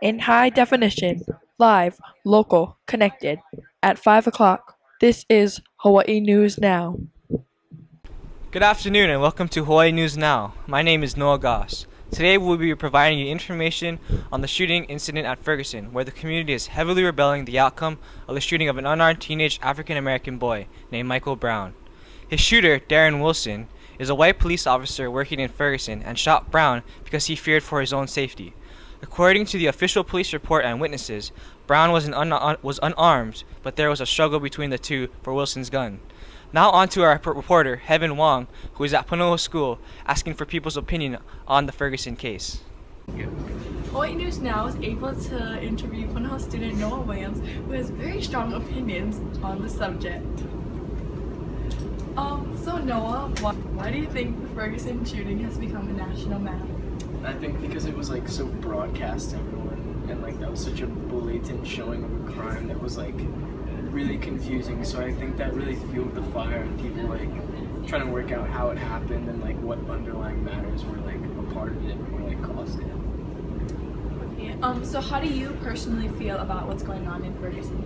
in high definition, live, local, connected. At 5 o'clock, this is Hawaii News Now. Good afternoon and welcome to Hawaii News Now. My name is Noah Goss. Today we'll be providing you information on the shooting incident at Ferguson, where the community is heavily rebelling the outcome of the shooting of an unarmed teenage African American boy named Michael Brown. His shooter, Darren Wilson, is a white police officer working in Ferguson and shot Brown because he feared for his own safety. According to the official police report and witnesses, Brown was unarmed, but there was a struggle between the two for Wilson's gun. Now on to our reporter, Heaven Wong, who is at Panoa School, asking for people's opinion on the Ferguson case. Hawaii News Now is able to interview Punahou student Noah Williams, who has very strong opinions on the subject. So Noah, why do you think the Ferguson shooting has become a national matter? I think because it was like so broadcast to everyone, and like that was such a blatant showing of a crime that was like really confusing. So I think that really fueled the fire, and people like trying to work out how it happened and like what underlying matters were like a part of it or like caused it. So how do you personally feel about what's going on in Ferguson?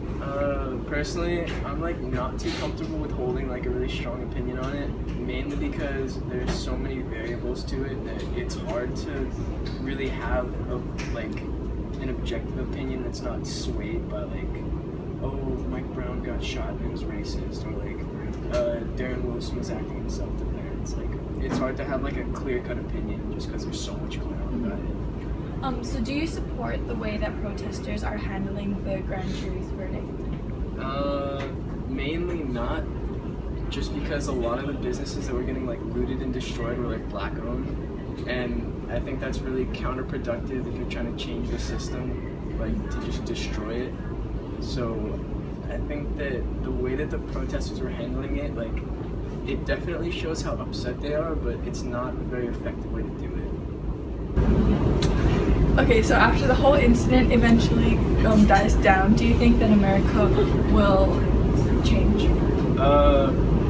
Personally, I'm like not too comfortable with holding like a really strong opinion on it, mainly because there's so many variables to it that it's hard to really have like an objective opinion that's not swayed by like, oh, Mike Brown got shot and it was racist, or like Darren Wilson was acting in self-defense. Like it's hard to have like a clear-cut opinion just because there's so much going on about it. So do you support the way that protesters are handling the grand jury's verdict? Mainly not, just because a lot of the businesses that were getting like looted and destroyed were like black owned, and I think that's really counterproductive if you're trying to change the system, like to just destroy it. So I think that the way that the protesters were handling it, like it definitely shows how upset they are, but it's not a very effective way to do it. Okay, so after the whole incident eventually dies down, do you think that America will change?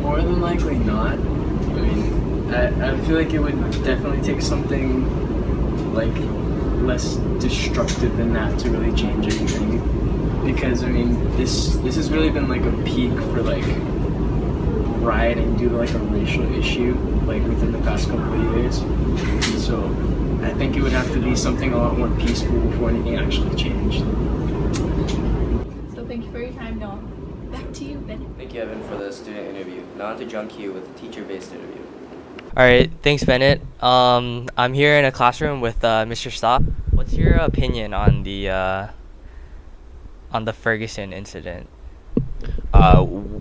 More than likely not. I mean, I feel like it would definitely take something like less destructive than that to really change anything. Because I mean, this has really been like a peak for like rioting due to like a racial issue, like within the past couple of years. So I think it would have to be something a lot more peaceful before anything actually changed. So thank you for your time, Noah. Back to you, Bennett. Thank you, Evan, for the student interview. Now on to Jungkyu with the teacher-based interview. All right, thanks, Bennett. I'm here in a classroom with Mr. Stock. What's your opinion on the Ferguson incident?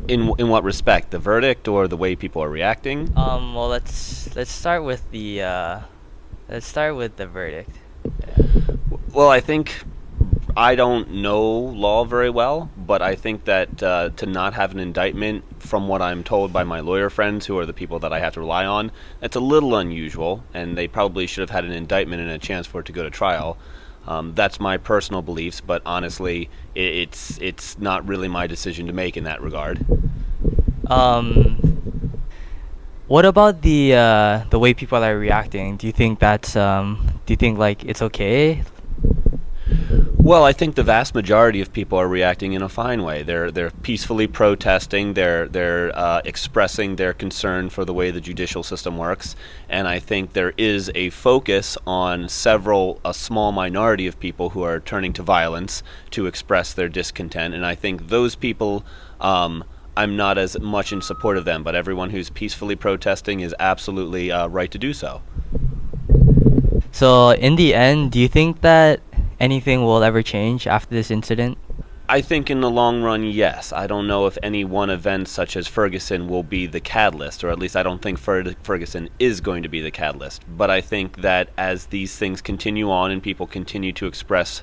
In what respect? The verdict or the way people are reacting? Well, let's start with the verdict. Well, I think I don't know law very well, but I think that to not have an indictment, from what I'm told by my lawyer friends, who are the people that I have to rely on, it's a little unusual, and they probably should have had an indictment and a chance for it to go to trial. That's my personal beliefs, but honestly, it's not really my decision to make in that regard. What about the way people are reacting? Do you think like it's okay? Well, I think the vast majority of people are reacting in a fine way. They're peacefully protesting. They're expressing their concern for the way the judicial system works, and I think there is a focus on a small minority of people who are turning to violence to express their discontent, and I think those people. I'm not as much in support of them, but everyone who's peacefully protesting is absolutely right to do so. So, in the end, do you think that anything will ever change after this incident? I think in the long run, yes. I don't know if any one event such as Ferguson will be the catalyst, or at least I don't think Ferguson is going to be the catalyst. But I think that as these things continue on and people continue to express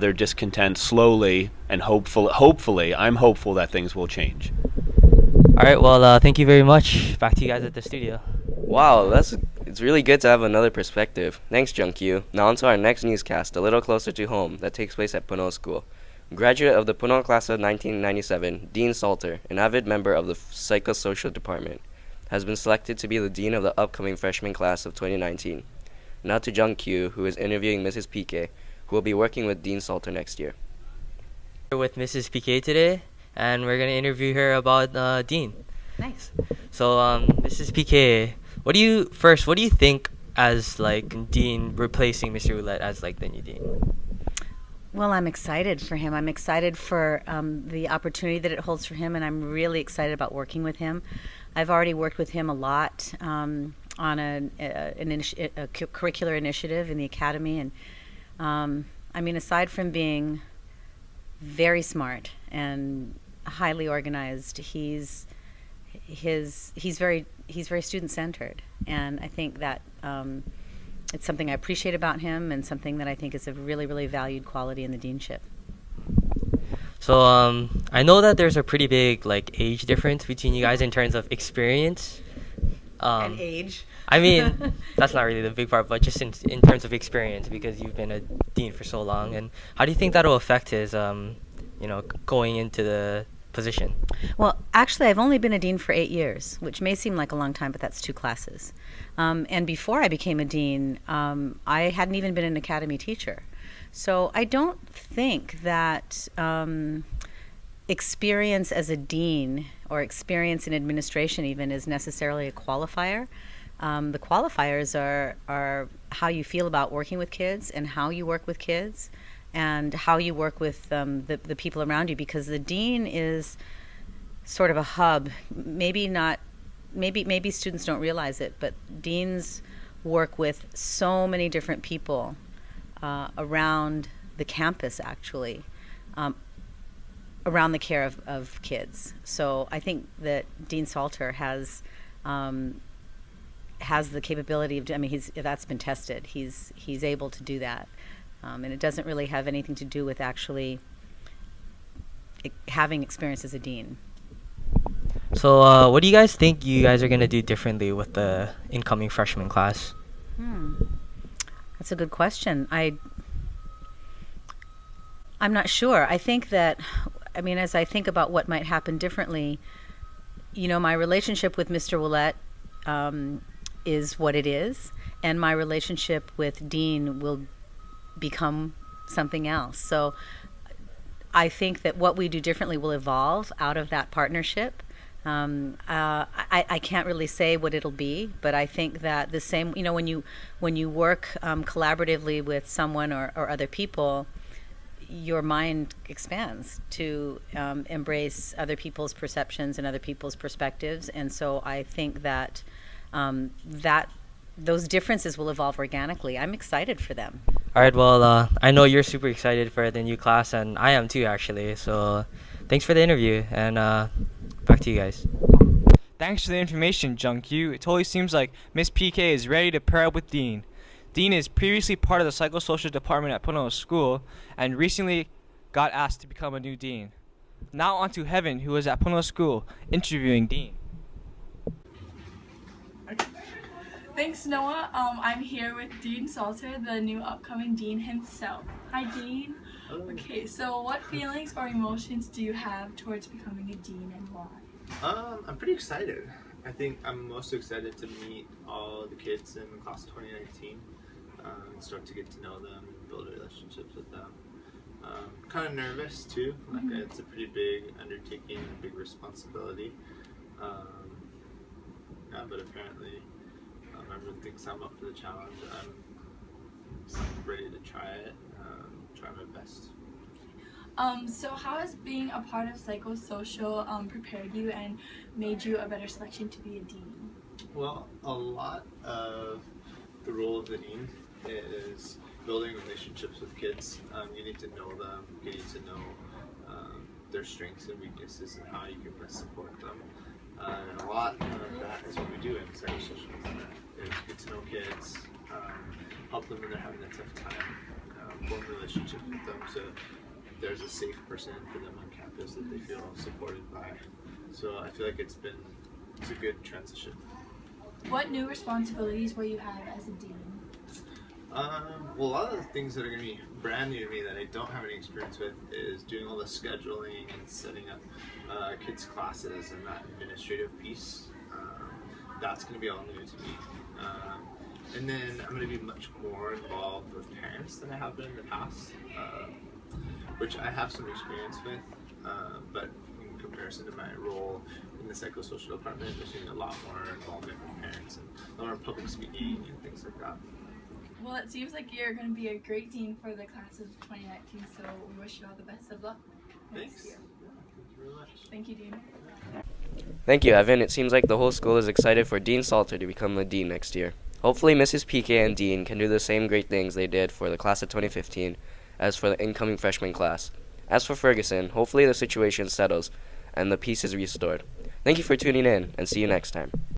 their discontent slowly and hopefully, I'm hopeful that things will change. All right, well, thank you very much. Back to you guys at the studio. Wow, it's really good to have another perspective. Thanks, Jungkyu. Now on to our next newscast, a little closer to home, that takes place at Panoa School. Graduate of the Panoa class of 1997, Dean Salter, an avid member of the psychosocial department, has been selected to be the dean of the upcoming freshman class of 2019. Now to Jungkyu, who is interviewing Mrs. Pike, who will be working with Dean Salter next year. We're with Mrs. PK today, and we're going to interview her about Dean. Nice. So, Mrs. PK, what do you think as like Dean replacing Mr. Roulette as like the new Dean? Well, I'm excited for him. I'm excited for the opportunity that it holds for him, and I'm really excited about working with him. I've already worked with him a lot on a curricular initiative in the academy, and I mean, aside from being very smart and highly organized, he's very student centered, and I think that it's something I appreciate about him, and something that I think is a really, really valued quality in the deanship. So I know that there's a pretty big like age difference between you guys in terms of experience. And age. I mean, that's not really the big part, but just in terms of experience, because you've been a dean for so long. And how do you think that'll affect his, going into the position? Well, actually, I've only been a dean for 8 years, which may seem like a long time, but that's 2 classes. And before I became a dean, I hadn't even been an academy teacher. So I don't think that experience as a dean or experience in administration even is necessarily a qualifier. The qualifiers are how you feel about working with kids and how you work with kids and how you work with the people around you, because the dean is sort of a hub. Maybe students don't realize it, but deans work with so many different people around the campus, actually, around the care of kids. So I think that Dean Salter has the capability of, I mean, that's been tested. He's able to do that. And it doesn't really have anything to do with actually having experience as a dean. So what do you guys think you guys are going to do differently with the incoming freshman class? That's a good question. I'm not sure. I think that, I mean, as I think about what might happen differently, my relationship with Mr. Willett is what it is, and my relationship with Dean will become something else. So I think that what we do differently will evolve out of that partnership. I can't really say what it'll be, but I think that the same, when you work collaboratively with someone or other people, your mind expands to embrace other people's perceptions and other people's perspectives. And so I think that those differences will evolve organically. I'm excited for them. All right, well, I know you're super excited for the new class, and I am too, actually. So thanks for the interview, and back to you guys. Thanks for the information, Jungkyu. It totally seems like Miss PK is ready to pair up with Dean. Dean is previously part of the psychosocial department at Puno School and recently got asked to become a new dean. Now on to Heaven, who is at Puno School, interviewing Dean. Thanks, Noah. I'm here with Dean Salter, the new upcoming dean himself. Hi, Dean. Okay, so what feelings or emotions do you have towards becoming a dean, and why? I'm pretty excited. I think I'm most excited to meet all the kids in the class of 2019 and start to get to know them and build relationships with them. Kind of nervous too. Like it's a pretty big undertaking and big responsibility. Yeah, but apparently everyone thinks I'm up for the challenge. I'm ready to try it. Try my best. So how has being a part of psychosocial prepared you and made you a better selection to be a dean? Well, a lot of the role of the dean is building relationships with kids. You need to know them, getting to know their strengths and weaknesses and how you can best support them. And a lot of that is what we do in psychosocial is get to know kids, help them when they're having a tough time, form relationships with them so there's a safe person for them on campus that they feel supported by. So I feel like it's a good transition. What new responsibilities will you have as a dean? Well, a lot of the things that are going to be brand new to me that I don't have any experience with is doing all the scheduling and setting up kids' classes and that administrative piece. That's going to be all new to me. And then I'm going to be much more involved with parents than I have been in the past, which I have some experience with, but in comparison to my role in the psychosocial department, there's going to be a lot more involvement with parents and a lot more public speaking and things like that. Well, it seems like you're going to be a great dean for the class of 2019, so we wish you all the best of luck next Thanks. year. Yeah, thank you very much. Thank you, Dean. Thank you, Evan. It seems like the whole school is excited for Dean Salter to become the dean next year. Hopefully, Mrs. PK and Dean can do the same great things they did for the class of 2015 as for the incoming freshman class. As for Ferguson, hopefully the situation settles and the peace is restored. Thank you for tuning in, and see you next time.